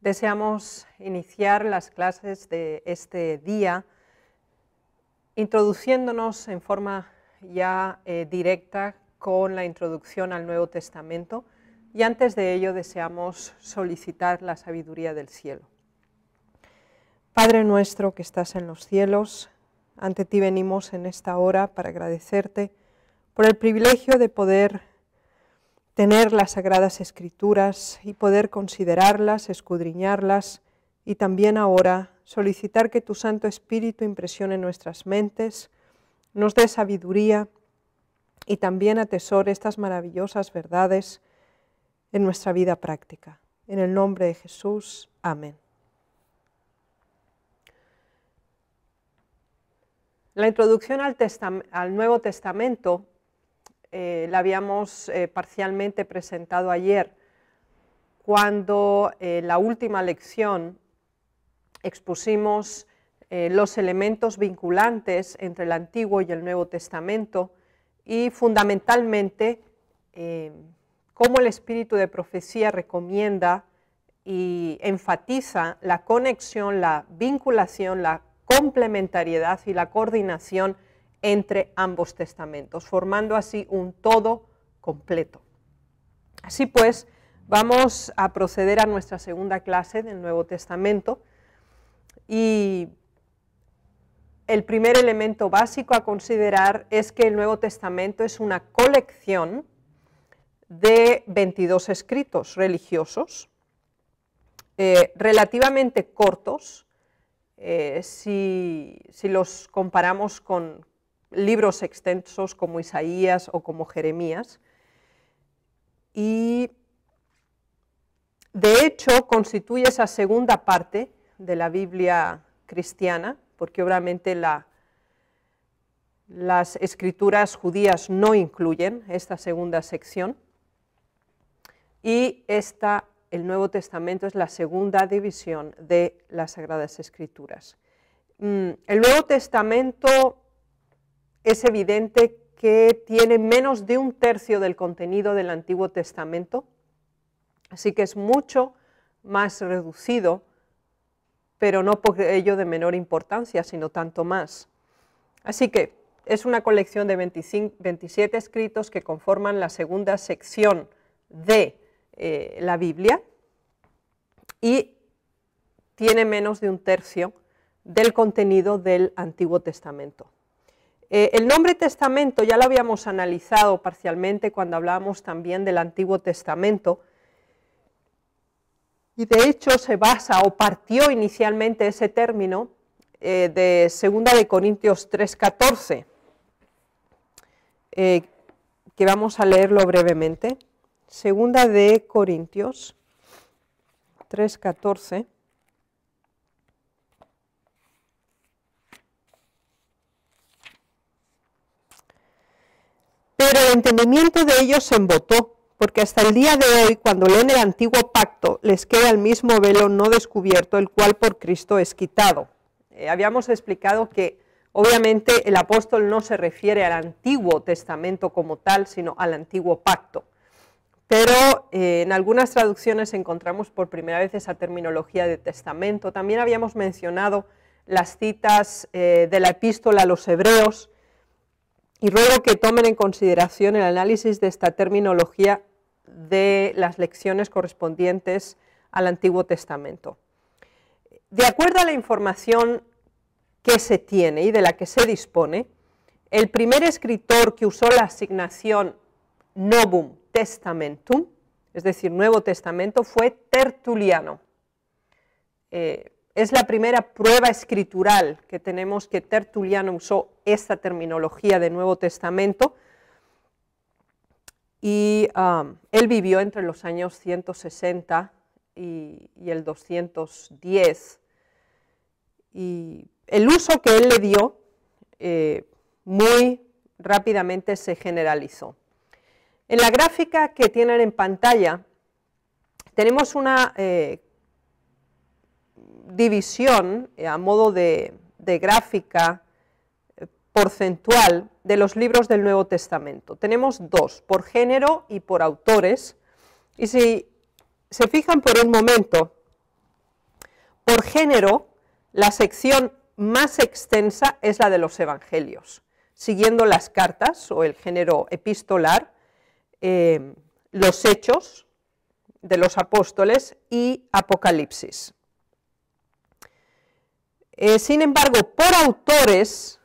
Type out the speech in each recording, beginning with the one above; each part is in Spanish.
Deseamos iniciar las clases de este día introduciéndonos en forma ya directa con la introducción al Nuevo Testamento, y antes de ello deseamos solicitar la sabiduría del cielo. Padre nuestro que estás en los cielos, ante ti venimos en esta hora para agradecerte por el privilegio de poder tener las Sagradas Escrituras y poder considerarlas, escudriñarlas, y también ahora solicitar que tu Santo Espíritu impresione nuestras mentes, nos dé sabiduría y también atesore estas maravillosas verdades en nuestra vida práctica. En el nombre de Jesús, amén. La introducción al Nuevo Testamento la habíamos parcialmente presentado ayer, cuando la última lección expusimos los elementos vinculantes entre el Antiguo y el Nuevo Testamento y fundamentalmente cómo el espíritu de profecía recomienda y enfatiza la conexión, la vinculación, la complementariedad y la coordinación entre ambos testamentos, formando así un todo completo. Así pues, vamos a proceder a nuestra segunda clase del Nuevo Testamento, y el primer elemento básico a considerar es que el Nuevo Testamento es una colección de 22 escritos religiosos, relativamente cortos, si los comparamos con libros extensos como Isaías o como Jeremías, y de hecho constituye esa segunda parte de la Biblia cristiana, porque obviamente las escrituras judías no incluyen esta segunda sección, y el Nuevo Testamento es la segunda división de las Sagradas Escrituras. El Nuevo Testamento es evidente que tiene menos de un tercio del contenido del Antiguo Testamento, así que es mucho más reducido, pero no por ello de menor importancia, sino tanto más. Así que es una colección de 27 escritos que conforman la segunda sección de la Biblia, y tiene menos de un tercio del contenido del Antiguo Testamento. El nombre Testamento ya lo habíamos analizado parcialmente cuando hablábamos también del Antiguo Testamento, y de hecho se basa o partió inicialmente ese término de 2 de Corintios 3:14, que vamos a leerlo brevemente. 2 de Corintios 3:14. Pero el entendimiento de ellos se embotó, porque hasta el día de hoy, cuando leen el antiguo pacto, les queda el mismo velo no descubierto, el cual por Cristo es quitado. Habíamos explicado que obviamente el apóstol no se refiere al Antiguo Testamento como tal, sino al antiguo pacto. Pero en algunas traducciones encontramos por primera vez esa terminología de testamento. También habíamos mencionado las citas de la epístola a los hebreos, y ruego que tomen en consideración el análisis de esta terminología de las lecciones correspondientes al Antiguo Testamento. De acuerdo a la información que se tiene y de la que se dispone, el primer escritor que usó la asignación Novum Testamentum, es decir, Nuevo Testamento, fue Tertuliano. Es la primera prueba escritural que tenemos que Tertuliano usó esta terminología de Nuevo Testamento, y él vivió entre los años 160 y el 210, y el uso que él le dio muy rápidamente se generalizó. En la gráfica que tienen en pantalla tenemos una división a modo de gráfica porcentual de los libros del Nuevo Testamento. Tenemos dos, por género y por autores, y si se fijan por un momento, Por género, la sección más extensa es la de los evangelios, siguiendo las cartas o el género epistolar, los hechos de los apóstoles y Apocalipsis. Sin embargo, por autores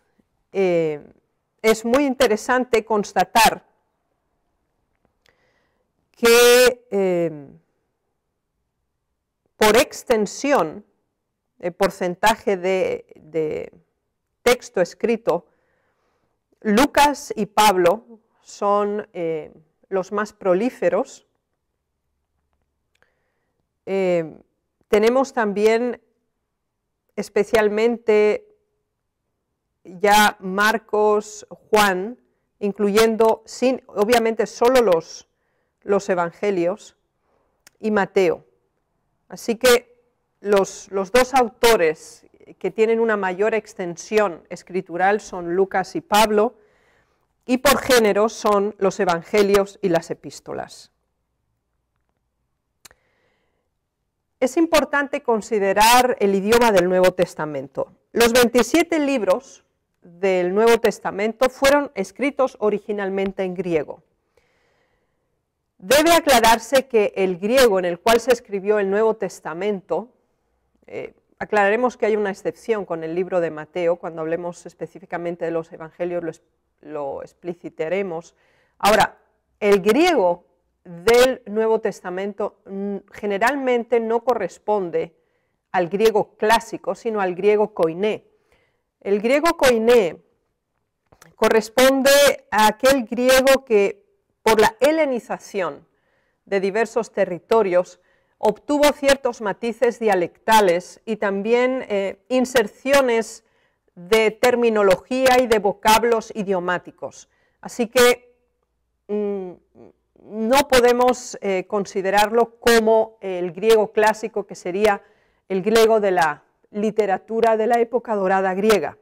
es muy interesante constatar que por extensión, el porcentaje de texto escrito, Lucas y Pablo son los más prolíferos. Tenemos también especialmente ya Marcos, Juan, incluyendo obviamente solo los evangelios, y Mateo. Así que los dos autores que tienen una mayor extensión escritural son Lucas y Pablo, y por género son los evangelios y las epístolas. Es importante considerar el idioma del Nuevo Testamento. Los 27 libros del Nuevo Testamento fueron escritos originalmente en griego. Debe aclararse que el griego en el cual se escribió el Nuevo Testamento, aclararemos que hay una excepción con el libro de Mateo, cuando hablemos específicamente de los evangelios lo explicitaremos. Ahora, el griego del Nuevo Testamento generalmente no corresponde al griego clásico, sino al griego koiné. El griego koiné corresponde a aquel griego que, por la helenización de diversos territorios, obtuvo ciertos matices dialectales y también inserciones de terminología y de vocablos idiomáticos. Así que no podemos considerarlo como el griego clásico, que sería el griego de la literatura de la época dorada griega.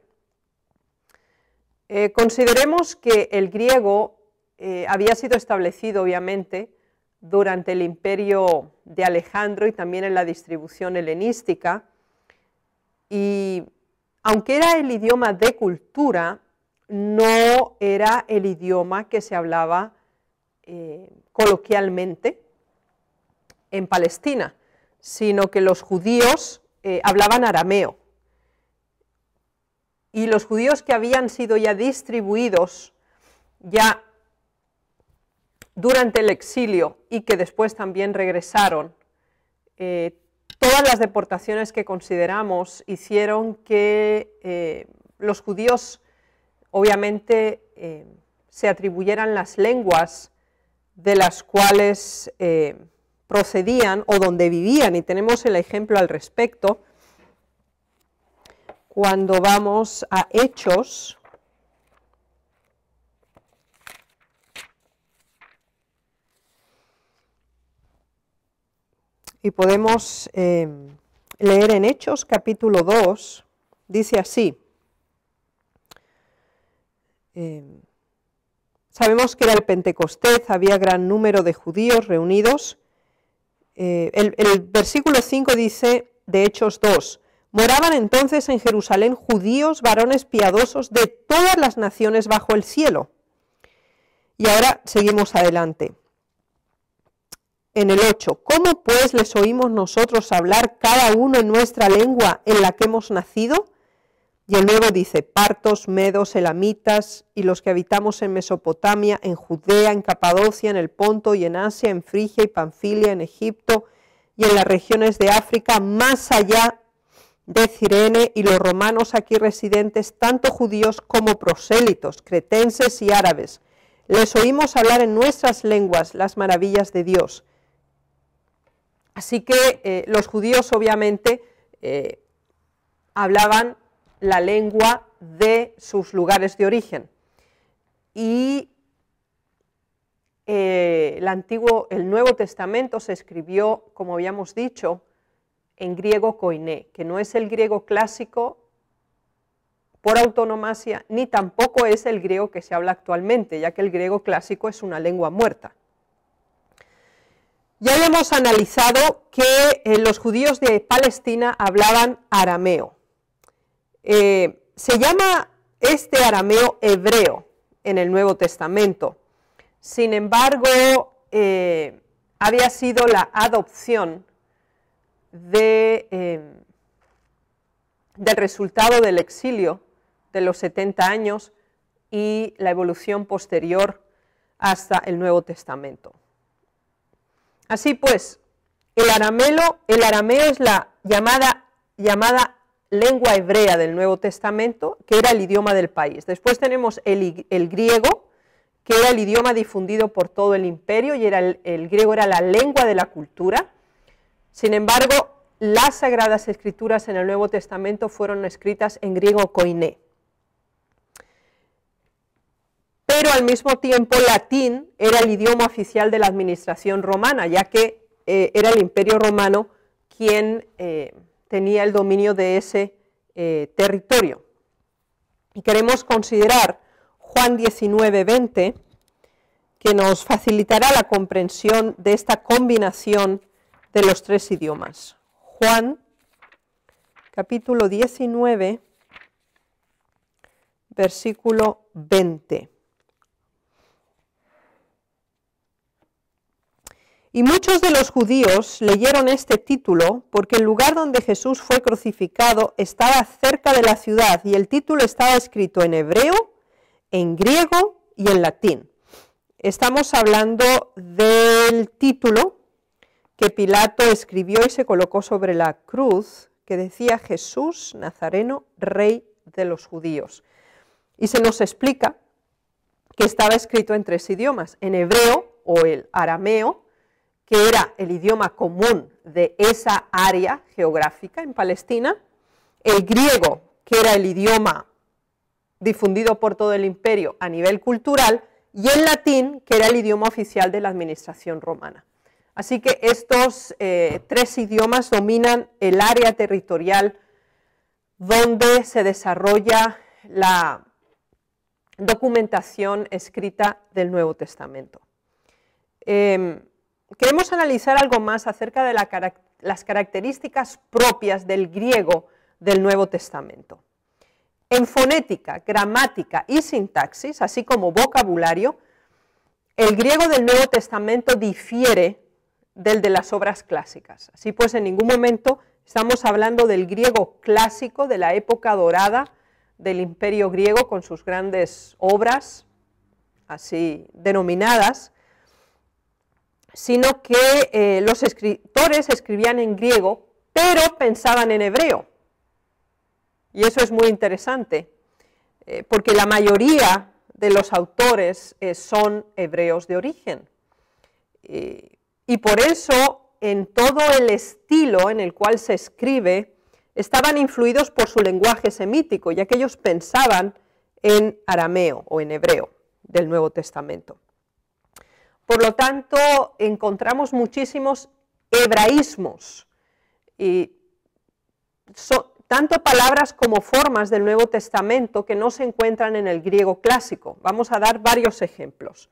Consideremos que el griego había sido establecido, obviamente, durante el imperio de Alejandro y también en la distribución helenística, y aunque era el idioma de cultura, no era el idioma que se hablaba coloquialmente en Palestina, sino que los judíos hablaban arameo, y los judíos que habían sido ya distribuidos ya durante el exilio y que después también regresaron, todas las deportaciones que consideramos hicieron que los judíos obviamente se atribuyeran las lenguas de las cuales procedían o donde vivían, y tenemos el ejemplo al respecto cuando vamos a Hechos. Y podemos leer en Hechos capítulo 2, dice así. Sabemos que era el Pentecostés, había gran número de judíos reunidos. El versículo 5 dice de Hechos 2, moraban entonces en Jerusalén judíos, varones piadosos de todas las naciones bajo el cielo. Y ahora seguimos adelante. En el 8, ¿cómo pues les oímos nosotros hablar cada uno en nuestra lengua en la que hemos nacido? Y el 9 dice, partos, medos, elamitas, y los que habitamos en Mesopotamia, en Judea, en Capadocia, en el Ponto y en Asia, en Frigia y Panfilia, en Egipto y en las regiones de África, más allá de Cirene, y los romanos aquí residentes, tanto judíos como prosélitos, cretenses y árabes. Les oímos hablar en nuestras lenguas las maravillas de Dios. Así que los judíos obviamente hablaban la lengua de sus lugares de origen. Y el Nuevo Testamento se escribió, como habíamos dicho, en griego koiné, que no es el griego clásico por autonomasia, ni tampoco es el griego que se habla actualmente, ya que el griego clásico es una lengua muerta. Ya habíamos analizado que los judíos de Palestina hablaban arameo. Se llama este arameo hebreo en el Nuevo Testamento. Sin embargo, había sido la adopción del resultado del exilio de los 70 años y la evolución posterior hasta el Nuevo Testamento. Así pues, el arameo es la llamada lengua hebrea del Nuevo Testamento, que era el idioma del país. Después tenemos el griego, que era el idioma difundido por todo el imperio, y el griego era la lengua de la cultura. Sin embargo, las Sagradas Escrituras en el Nuevo Testamento fueron escritas en griego koiné. Pero al mismo tiempo latín era el idioma oficial de la administración romana, ya que era el Imperio Romano quien tenía el dominio de ese territorio. Y queremos considerar Juan 19:20, que nos facilitará la comprensión de esta combinación de los tres idiomas. Juan, capítulo 19, versículo 20. Y muchos de los judíos leyeron este título porque el lugar donde Jesús fue crucificado estaba cerca de la ciudad y el título estaba escrito en hebreo, en griego y en latín. Estamos hablando del título que Pilato escribió y se colocó sobre la cruz, que decía Jesús Nazareno, Rey de los Judíos. Y se nos explica que estaba escrito en tres idiomas, en hebreo o el arameo, que era el idioma común de esa área geográfica en Palestina, el griego, que era el idioma difundido por todo el imperio a nivel cultural, y el latín, que era el idioma oficial de la administración romana. Así que estos tres idiomas dominan el área territorial donde se desarrolla la documentación escrita del Nuevo Testamento. Queremos analizar algo más acerca de las características propias del griego del Nuevo Testamento. En fonética, gramática y sintaxis, así como vocabulario, el griego del Nuevo Testamento difiere del de las obras clásicas. Así pues, en ningún momento estamos hablando del griego clásico de la época dorada del Imperio griego con sus grandes obras, así denominadas, sino que los escritores escribían en griego, pero pensaban en hebreo. Y eso es muy interesante, porque la mayoría de los autores son hebreos de origen. Y por eso, en todo el estilo en el cual se escribe, estaban influidos por su lenguaje semítico, ya que ellos pensaban en arameo o en hebreo del Nuevo Testamento. Por lo tanto, encontramos muchísimos hebraísmos, y tanto palabras como formas del Nuevo Testamento que no se encuentran en el griego clásico. Vamos a dar varios ejemplos.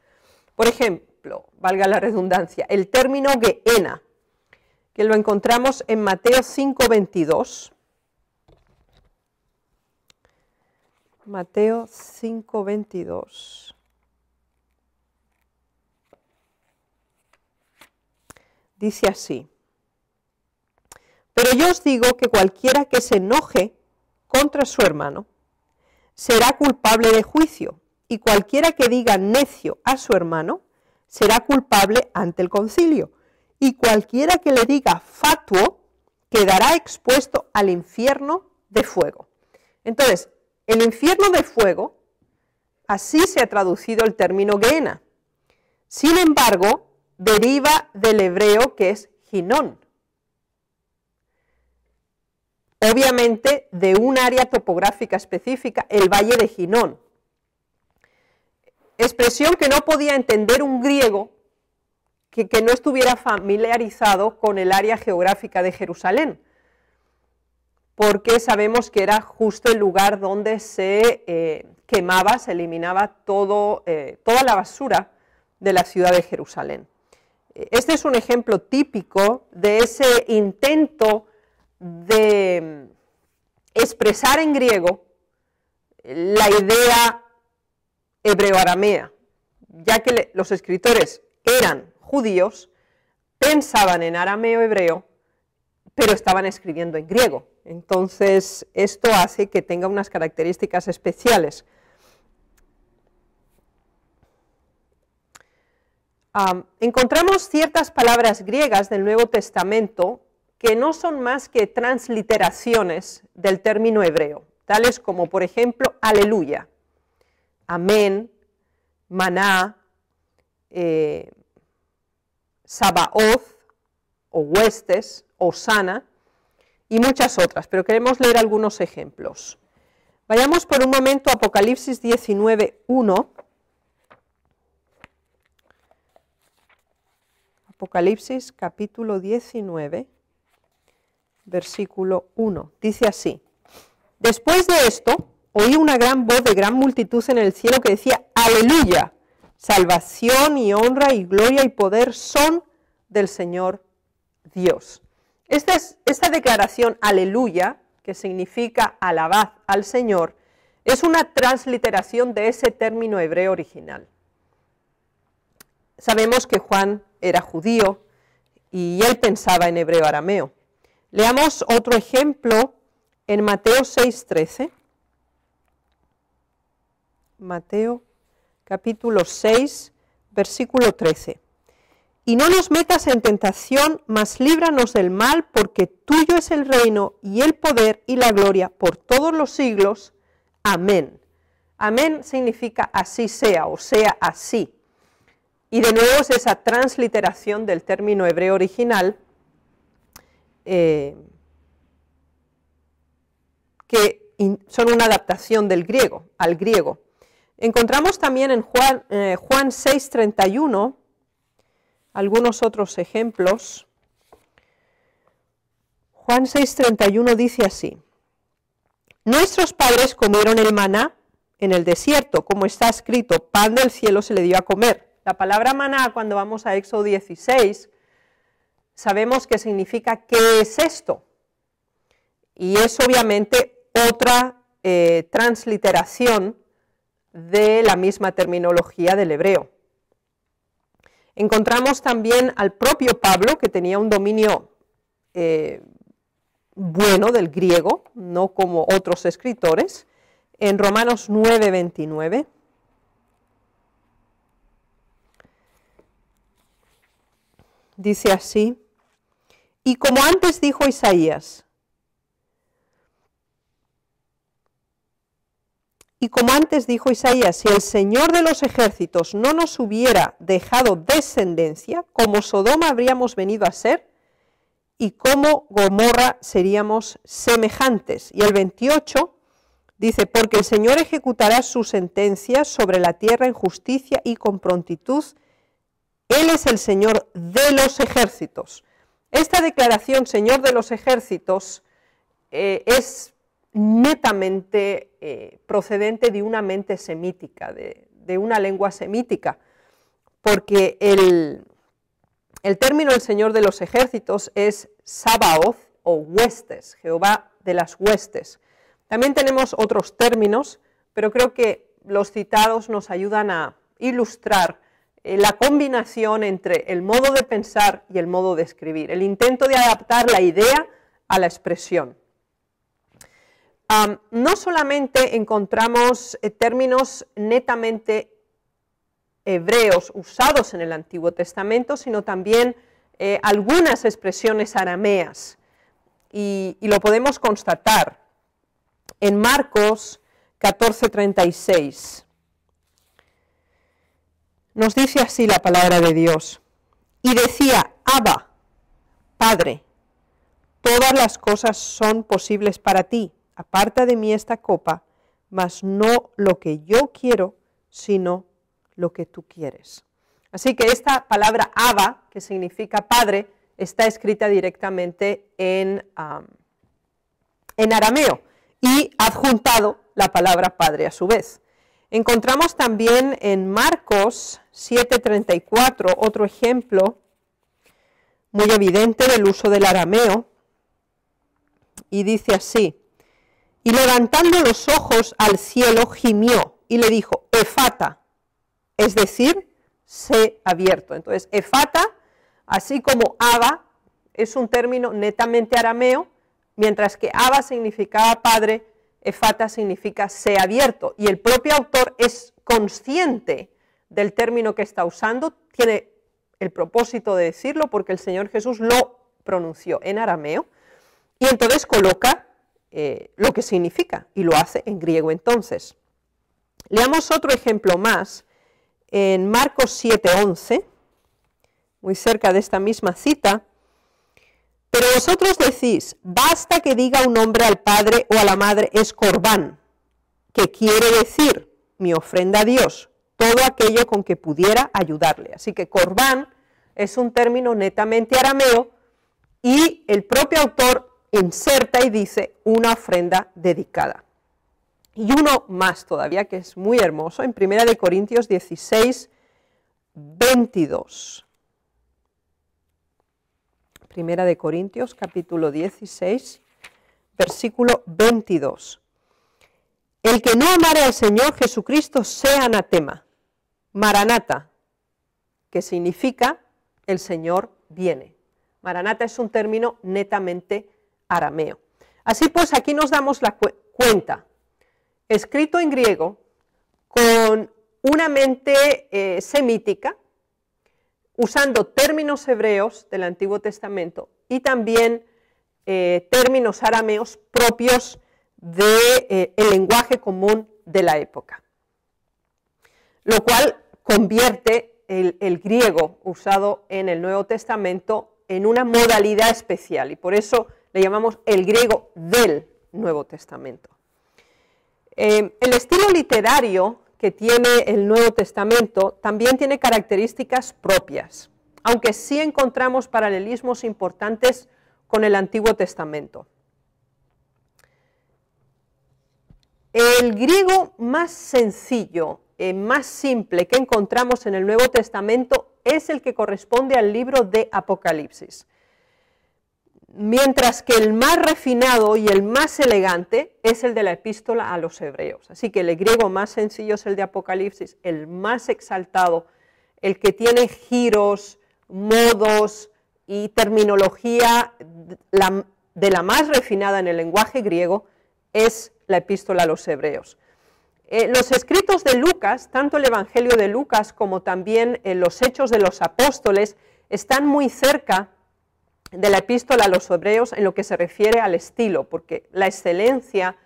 Por ejemplo, valga la redundancia, el término gehenna, que lo encontramos en Mateo 5:22. Mateo 5:22. Dice así: pero yo os digo que cualquiera que se enoje contra su hermano será culpable de juicio, y cualquiera que diga necio a su hermano será culpable ante el concilio, y cualquiera que le diga fatuo quedará expuesto al infierno de fuego. Entonces, el infierno de fuego, así se ha traducido el término gehenna. Sin embargo, deriva del hebreo que es Hinón, obviamente de un área topográfica específica, el valle de Hinón, expresión que no podía entender un griego que no estuviera familiarizado con el área geográfica de Jerusalén, porque sabemos que era justo el lugar donde se quemaba, se eliminaba toda la basura de la ciudad de Jerusalén. Este es un ejemplo típico de ese intento de expresar en griego la idea hebreo-aramea, ya que los escritores eran judíos, pensaban en arameo-hebreo, pero estaban escribiendo en griego. Entonces, esto hace que tenga unas características especiales. Encontramos ciertas palabras griegas del Nuevo Testamento que no son más que transliteraciones del término hebreo, tales como, por ejemplo, aleluya, amén, maná, sabaoth o huestes, hosana y muchas otras, pero queremos leer algunos ejemplos. Vayamos por un momento a Apocalipsis 19:1. Apocalipsis capítulo 19, versículo 1. Dice así: Después de esto, oí una gran voz de gran multitud en el cielo que decía: ¡Aleluya! Salvación y honra y gloria y poder son del Señor Dios. Esta declaración, aleluya, que significa alabad al Señor, es una transliteración de ese término hebreo original. Sabemos que Juan era judío y él pensaba en hebreo-arameo. Leamos otro ejemplo en Mateo 6:13. Mateo capítulo 6, versículo 13. Y no nos metas en tentación, mas líbranos del mal, porque tuyo es el reino y el poder y la gloria por todos los siglos. Amén. Amén significa así sea, o sea así. Y de nuevo es esa transliteración del término hebreo original que son una adaptación del griego al griego. Encontramos también en Juan 6:31 algunos otros ejemplos. Juan 6:31 dice así: Nuestros padres comieron el maná en el desierto, como está escrito, pan del cielo se le dio a comer. La palabra maná, cuando vamos a Éxodo 16, sabemos que significa ¿qué es esto? Y es obviamente otra transliteración de la misma terminología del hebreo. Encontramos también al propio Pablo, que tenía un dominio bueno del griego, no como otros escritores, en Romanos 9:29. Dice así: y como antes dijo Isaías, si el Señor de los ejércitos no nos hubiera dejado descendencia, como Sodoma habríamos venido a ser, y como Gomorra seríamos semejantes. Y el 28 dice: porque el Señor ejecutará sus sentencias sobre la tierra en justicia y con prontitud. Él es el Señor de los ejércitos. Esta declaración, Señor de los ejércitos, es netamente procedente de una mente semítica, de una lengua semítica, porque el término el Señor de los ejércitos es Sabaoth o huestes, Jehová de las huestes. También tenemos otros términos, pero creo que los citados nos ayudan a ilustrar la combinación entre el modo de pensar y el modo de escribir, el intento de adaptar la idea a la expresión. No solamente encontramos términos netamente hebreos usados en el Antiguo Testamento, sino también algunas expresiones arameas, y lo podemos constatar en Marcos 14:36. Nos dice así la palabra de Dios: y decía, Abba, Padre, todas las cosas son posibles para ti, aparta de mí esta copa, mas no lo que yo quiero, sino lo que tú quieres. Así que esta palabra Abba, que significa Padre, está escrita directamente en arameo y adjuntado la palabra Padre a su vez. Encontramos también en Marcos 7:34 otro ejemplo muy evidente del uso del arameo, y dice así: y levantando los ojos al cielo gimió y le dijo, Efata, es decir, sé abierto. Entonces, Efata, así como Abba, es un término netamente arameo, mientras que Abba significaba padre, Efata significa sé abierto. Y el propio autor es consciente del término que está usando, tiene el propósito de decirlo porque el Señor Jesús lo pronunció en arameo, y entonces coloca lo que significa, y lo hace en griego entonces. Leamos otro ejemplo más, en Marcos 7:11, muy cerca de esta misma cita. Pero vosotros decís, basta que diga un hombre al padre o a la madre es corbán, que quiere decir mi ofrenda a Dios, todo aquello con que pudiera ayudarle. Así que corbán es un término netamente arameo, y el propio autor inserta y dice una ofrenda dedicada. Y uno más todavía que es muy hermoso, en 1 Corintios 16:22. 1 Corintios capítulo 16, versículo 22. El que no amare al Señor Jesucristo sea anatema. Maranata, que significa el Señor viene. Maranata es un término netamente arameo. Así pues, aquí nos damos la cuenta, escrito en griego, con una mente semítica, usando términos hebreos del Antiguo Testamento y también términos arameos propios del lenguaje común de la época, lo cual convierte el griego usado en el Nuevo Testamento en una modalidad especial, y por eso le llamamos el griego del Nuevo Testamento. El estilo literario que tiene el Nuevo Testamento también tiene características propias, aunque sí encontramos paralelismos importantes con el Antiguo Testamento. El griego más sencillo, más simple que encontramos en el Nuevo Testamento es el que corresponde al libro de Apocalipsis, mientras que el más refinado y el más elegante es el de la epístola a los hebreos. Así que el griego más sencillo es el de Apocalipsis, el más exaltado, el que tiene giros, modos y terminología de la más refinada en el lenguaje griego, es la epístola a los hebreos. Los escritos de Lucas, tanto el Evangelio de Lucas como también los Hechos de los Apóstoles, están muy cerca de la epístola a los hebreos en lo que se refiere al estilo, porque la excelencia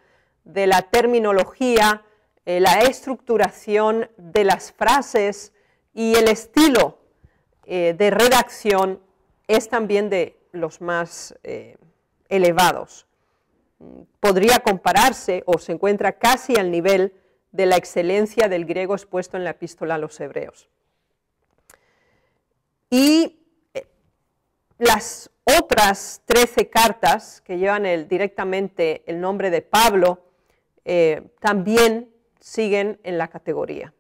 de la terminología, la estructuración de las frases y el estilo de redacción es también de los más elevados. Podría compararse o se encuentra casi al nivel de la excelencia del griego expuesto en la epístola a los hebreos. Y las otras 13 cartas que llevan directamente el nombre de Pablo también siguen en la categoría.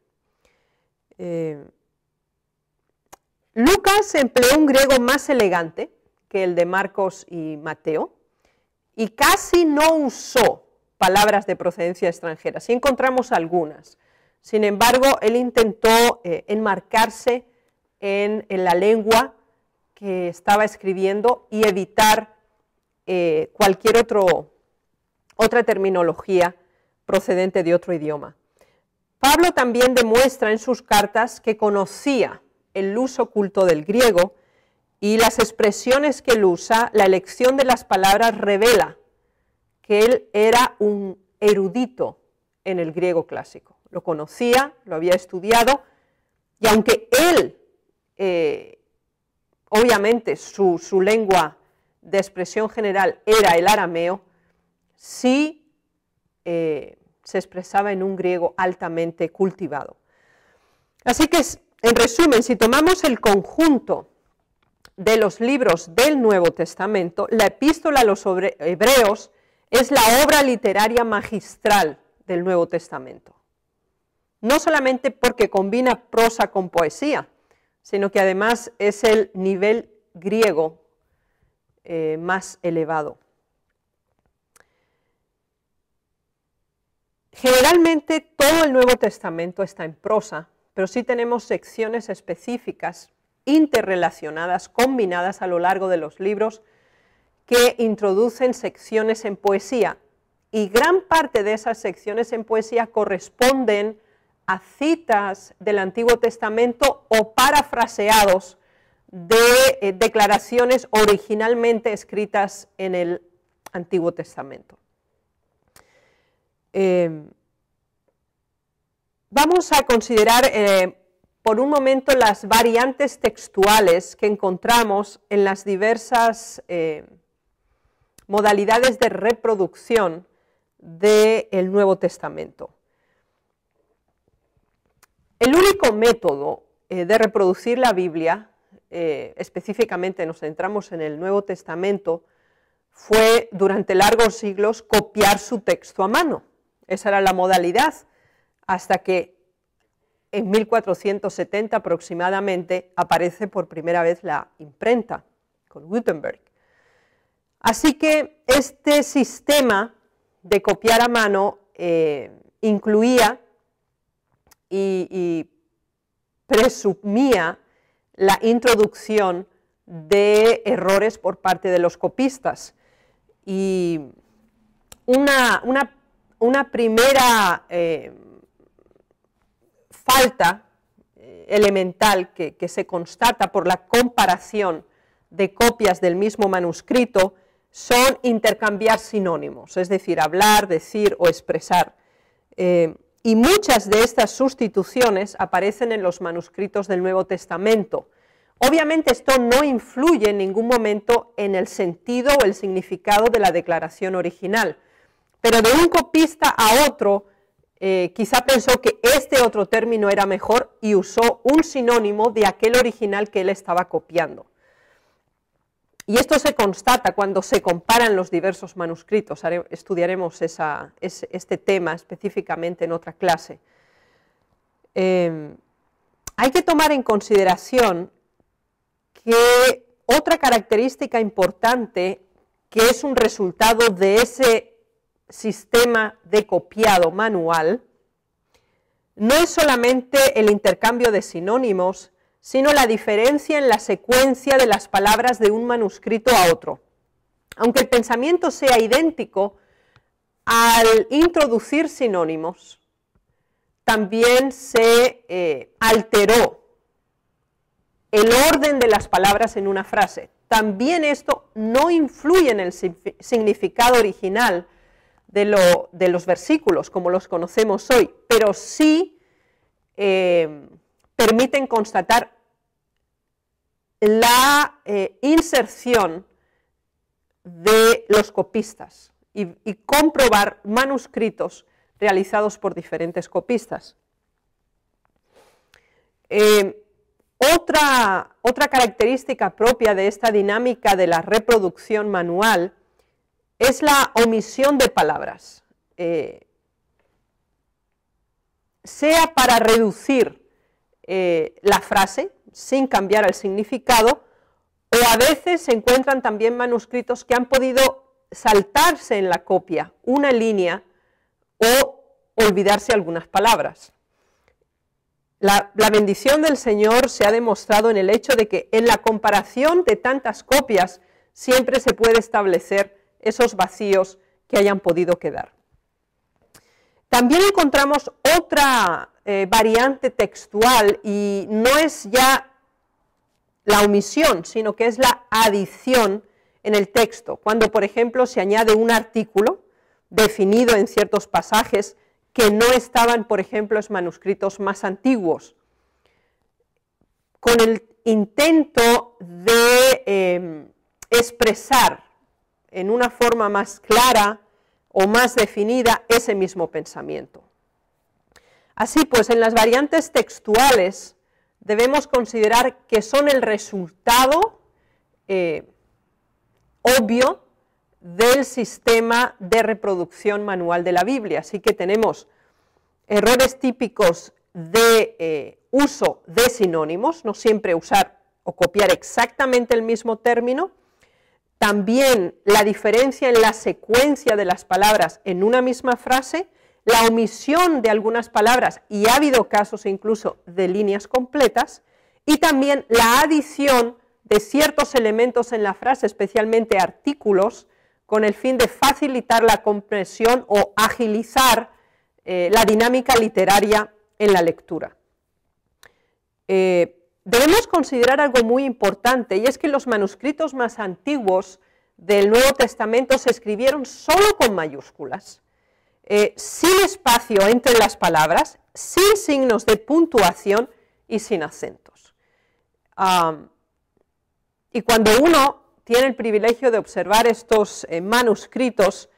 Lucas empleó un griego más elegante que el de Marcos y Mateo y casi no usó palabras de procedencia extranjera. Sí encontramos algunas. Sin embargo, él intentó enmarcarse en la lengua que estaba escribiendo y evitar cualquier otra terminología procedente de otro idioma. Pablo también demuestra en sus cartas que conocía el uso culto del griego y las expresiones que él usa, la elección de las palabras revela que él era un erudito en el griego clásico. Lo conocía, lo había estudiado, y aunque él, obviamente su lengua de expresión general era el arameo, sí se expresaba en un griego altamente cultivado. Así que, en resumen, si tomamos el conjunto de los libros del Nuevo Testamento, la epístola a los hebreos es la obra literaria magistral del Nuevo Testamento. No solamente porque combina prosa con poesía, sino que además es el nivel griego más elevado. Generalmente todo el Nuevo Testamento está en prosa, pero sí tenemos secciones específicas, interrelacionadas, combinadas a lo largo de los libros, que introducen secciones en poesía. Y gran parte de esas secciones en poesía corresponden a citas del Antiguo Testamento o parafraseados de declaraciones originalmente escritas en el Antiguo Testamento. Vamos a considerar por un momento las variantes textuales que encontramos en las diversas modalidades de reproducción del Nuevo Testamento. El único método de reproducir la Biblia, específicamente nos centramos en el Nuevo Testamento, fue durante largos siglos copiar su texto a mano. Esa era la modalidad, hasta que en 1470 aproximadamente aparece por primera vez la imprenta con Gutenberg. Así que este sistema de copiar a mano incluía y presumía la introducción de errores por parte de los copistas. Y una primera falta elemental que se constata por la comparación de copias del mismo manuscrito son intercambiar sinónimos, es decir, hablar, decir o expresar. Y muchas de estas sustituciones aparecen en los manuscritos del Nuevo Testamento. Obviamente esto no influye en ningún momento en el sentido o el significado de la declaración original, pero de un copista a otro quizá pensó que este otro término era mejor y usó un sinónimo de aquel original que él estaba copiando. Y esto se constata cuando se comparan los diversos manuscritos. Estudiaremos este tema específicamente en otra clase. Hay que tomar en consideración que otra característica importante que es un resultado de ese sistema de copiado manual no es solamente el intercambio de sinónimos, sino la diferencia en la secuencia de las palabras de un manuscrito a otro. Aunque el pensamiento sea idéntico, al introducir sinónimos, también se alteró el orden de las palabras en una frase. También esto no influye en el significado original de los versículos, como los conocemos hoy, pero sí permiten constatar la inserción de los copistas y comprobar manuscritos realizados por diferentes copistas. Otra característica propia de esta dinámica de la reproducción manual es la omisión de palabras, sea para reducir la frase sin cambiar el significado, o a veces se encuentran también manuscritos que han podido saltarse en la copia una línea o olvidarse algunas palabras. La bendición del Señor se ha demostrado en el hecho de que en la comparación de tantas copias siempre se puede establecer esos vacíos que hayan podido quedar. También encontramos otra variante textual y no es ya la omisión, sino que es la adición en el texto, cuando por ejemplo se añade un artículo definido en ciertos pasajes que no estaban, por ejemplo, en manuscritos más antiguos, con el intento de expresar en una forma más clara o más definida ese mismo pensamiento. Así pues, en las variantes textuales debemos considerar que son el resultado obvio del sistema de reproducción manual de la Biblia. Así que tenemos errores típicos de uso de sinónimos, no siempre usar o copiar exactamente el mismo término, también la diferencia en la secuencia de las palabras en una misma frase, la omisión de algunas palabras, y ha habido casos incluso de líneas completas, y también la adición de ciertos elementos en la frase, especialmente artículos, con el fin de facilitar la comprensión o agilizar la dinámica literaria en la lectura. Debemos considerar algo muy importante, y es que los manuscritos más antiguos del Nuevo Testamento se escribieron solo con mayúsculas, sin espacio entre las palabras, sin signos de puntuación y sin acentos. Y cuando uno tiene el privilegio de observar estos manuscritos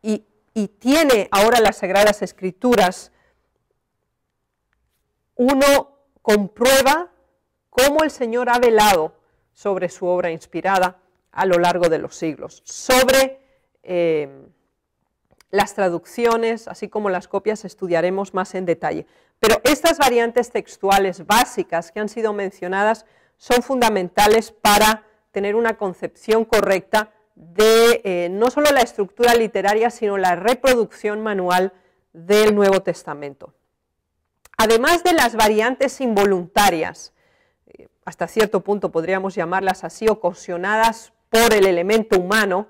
y tiene ahora las Sagradas Escrituras, uno comprueba cómo el Señor ha velado sobre su obra inspirada a lo largo de los siglos, sobre las traducciones, así como las copias, estudiaremos más en detalle. Pero estas variantes textuales básicas que han sido mencionadas son fundamentales para tener una concepción correcta de no solo la estructura literaria, sino la reproducción manual del Nuevo Testamento. Además de las variantes involuntarias, hasta cierto punto podríamos llamarlas así, ocasionadas por el elemento humano,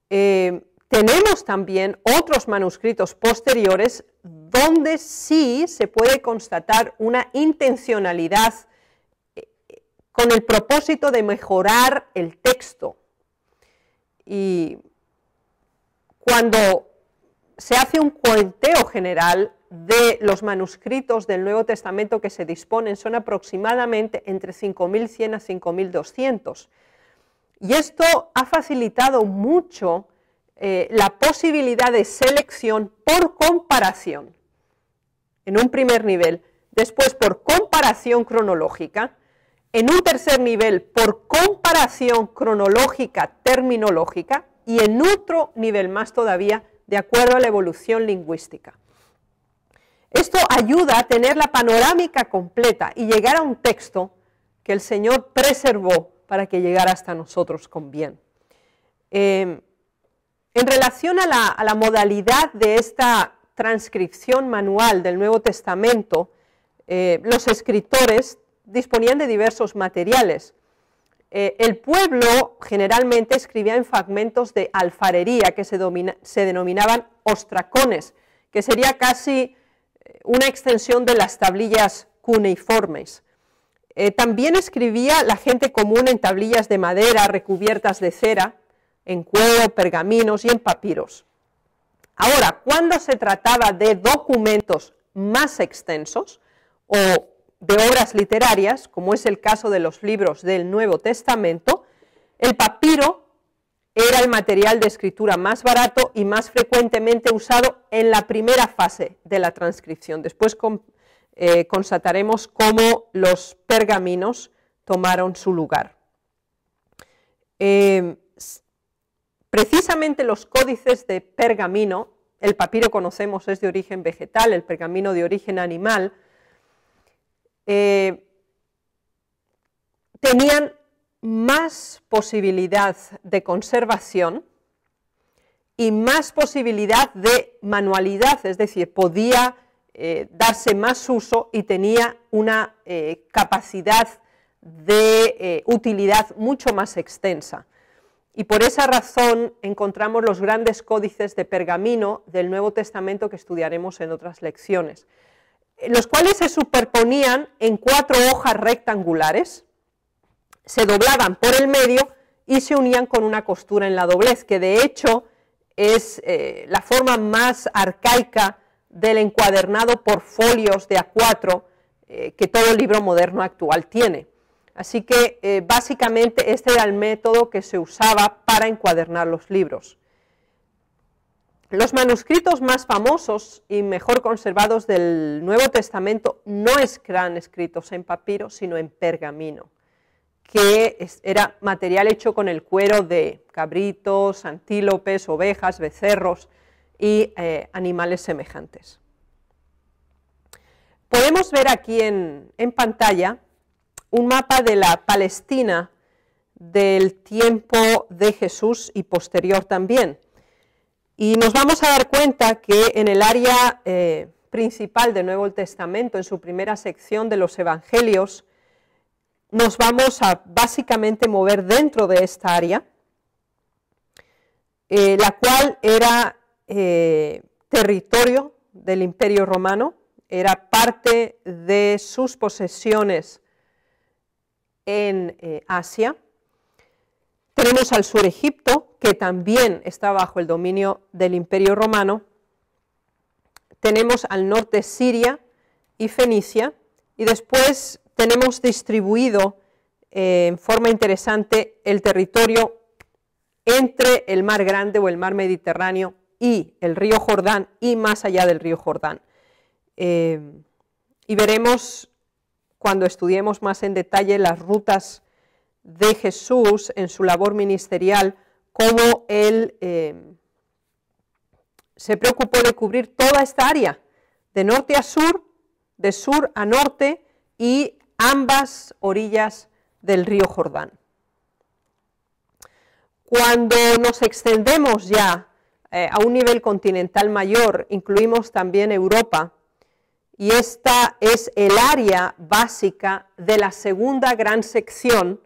tenemos también otros manuscritos posteriores donde sí se puede constatar una intencionalidad con el propósito de mejorar el texto. Y cuando se hace un conteo general de los manuscritos del Nuevo Testamento que se disponen, son aproximadamente entre 5.100 a 5.200. Y esto ha facilitado mucho la posibilidad de selección por comparación, en un primer nivel, después por comparación cronológica, en un tercer nivel por comparación cronológica terminológica y en otro nivel más todavía de acuerdo a la evolución lingüística. Esto ayuda a tener la panorámica completa y llegar a un texto que el Señor preservó para que llegara hasta nosotros con bien. En relación a la modalidad de esta transcripción manual del Nuevo Testamento, los escritores disponían de diversos materiales. El pueblo generalmente escribía en fragmentos de alfarería que se denominaban ostracones, que sería casi una extensión de las tablillas cuneiformes. También escribía la gente común en tablillas de madera recubiertas de cera, en cuero, pergaminos y en papiros. Ahora, cuando se trataba de documentos más extensos o de obras literarias, como es el caso de los libros del Nuevo Testamento, el papiro era el material de escritura más barato y más frecuentemente usado en la primera fase de la transcripción. Después constataremos cómo los pergaminos tomaron su lugar. Precisamente los códices de pergamino, el papiro conocemos es de origen vegetal, el pergamino de origen animal, tenían más posibilidad de conservación y más posibilidad de manualidad, es decir, podía darse más uso y tenía una capacidad de utilidad mucho más extensa. Y por esa razón encontramos los grandes códices de pergamino del Nuevo Testamento que estudiaremos en otras lecciones, los cuales se superponían en 4 hojas rectangulares, se doblaban por el medio y se unían con una costura en la doblez, que de hecho es la forma más arcaica del encuadernado por folios de A4 que todo libro moderno actual tiene. Así que básicamente este era el método que se usaba para encuadernar los libros. Los manuscritos más famosos y mejor conservados del Nuevo Testamento no están escritos en papiro, sino en pergamino, que era material hecho con el cuero de cabritos, antílopes, ovejas, becerros y animales semejantes. Podemos ver aquí en pantalla un mapa de la Palestina del tiempo de Jesús y posterior también. Y nos vamos a dar cuenta que en el área principal del Nuevo Testamento, en su primera sección de los Evangelios, nos vamos a básicamente mover dentro de esta área, la cual era territorio del Imperio Romano, era parte de sus posesiones en Asia. Tenemos al sur Egipto, que también está bajo el dominio del Imperio Romano. Tenemos al norte Siria y Fenicia, y después tenemos distribuido en forma interesante el territorio entre el Mar Grande o el Mar Mediterráneo y el río Jordán y más allá del río Jordán. Y veremos cuando estudiemos más en detalle las rutas de Jesús en su labor ministerial, cómo él se preocupó de cubrir toda esta área, de norte a sur, de sur a norte y ambas orillas del río Jordán. Cuando nos extendemos ya a un nivel continental mayor, incluimos también Europa, y esta es el área básica de la segunda gran sección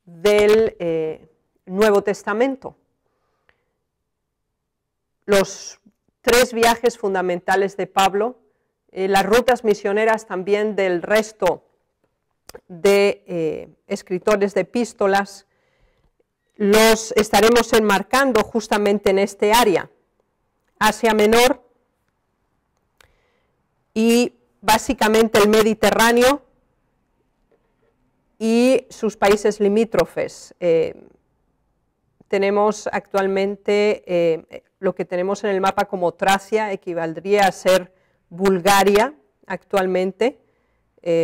del Nuevo Testamento. Los 3 viajes fundamentales de Pablo, las rutas misioneras también del resto de escritores de epístolas, los estaremos enmarcando justamente en este área, Asia Menor y básicamente el Mediterráneo y sus países limítrofes. Tenemos actualmente lo que tenemos en el mapa como Tracia, equivaldría a ser Bulgaria actualmente.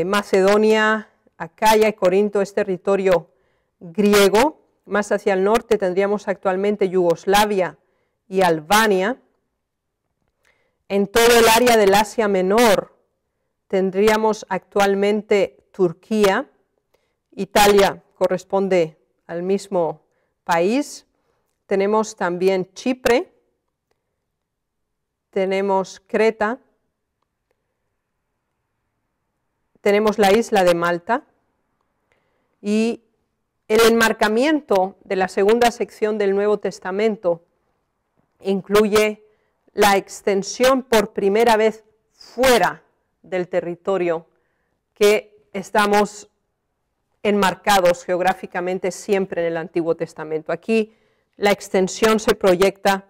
Macedonia, Acaya y Corinto es territorio griego. Más hacia el norte tendríamos actualmente Yugoslavia y Albania. En todo el área del Asia Menor tendríamos actualmente Turquía. Italia corresponde al mismo país. Tenemos también Chipre, tenemos Creta, tenemos la isla de Malta, y el enmarcamiento de la segunda sección del Nuevo Testamento incluye la extensión por primera vez fuera del territorio que estamos enmarcados geográficamente siempre en el Antiguo Testamento. Aquí la extensión se proyecta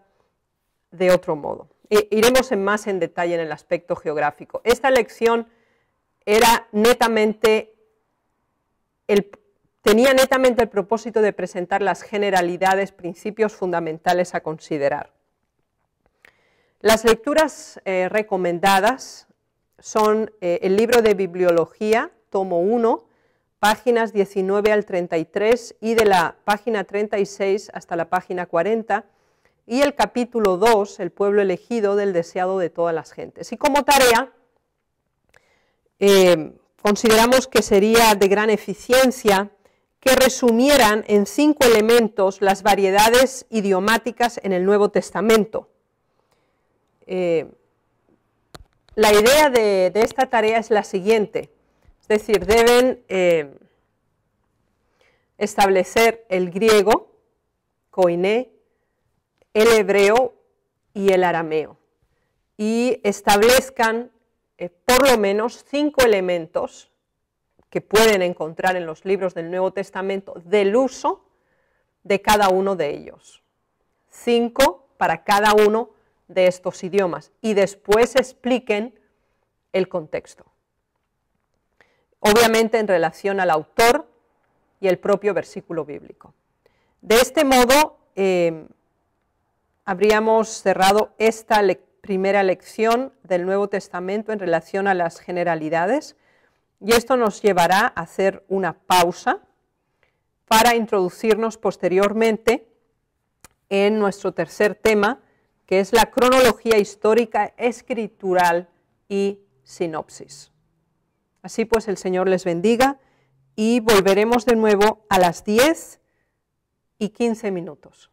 de otro modo. Iremos más en detalle en el aspecto geográfico. Esta lección era tenía netamente el propósito de presentar las generalidades, principios fundamentales a considerar. Las lecturas recomendadas son el libro de Bibliología, tomo 1, páginas 19 al 33 y de la página 36 hasta la página 40, y el capítulo 2, el pueblo elegido del deseado de todas las gentes. Y como tarea, consideramos que sería de gran eficiencia que resumieran en 5 elementos las variedades idiomáticas en el Nuevo Testamento. La idea de esta tarea es la siguiente, es decir, deben establecer el griego, koiné, el hebreo y el arameo, y establezcan por lo menos 5 elementos que pueden encontrar en los libros del Nuevo Testamento del uso de cada uno de ellos. 5 para cada uno de estos idiomas, y después expliquen el contexto. Obviamente en relación al autor y el propio versículo bíblico. De este modo, habríamos cerrado esta primera lección del Nuevo Testamento en relación a las generalidades, y esto nos llevará a hacer una pausa para introducirnos posteriormente en nuestro tercer tema, que es la cronología histórica, escritural y sinopsis. Así pues, el Señor les bendiga y volveremos de nuevo a las 10:15.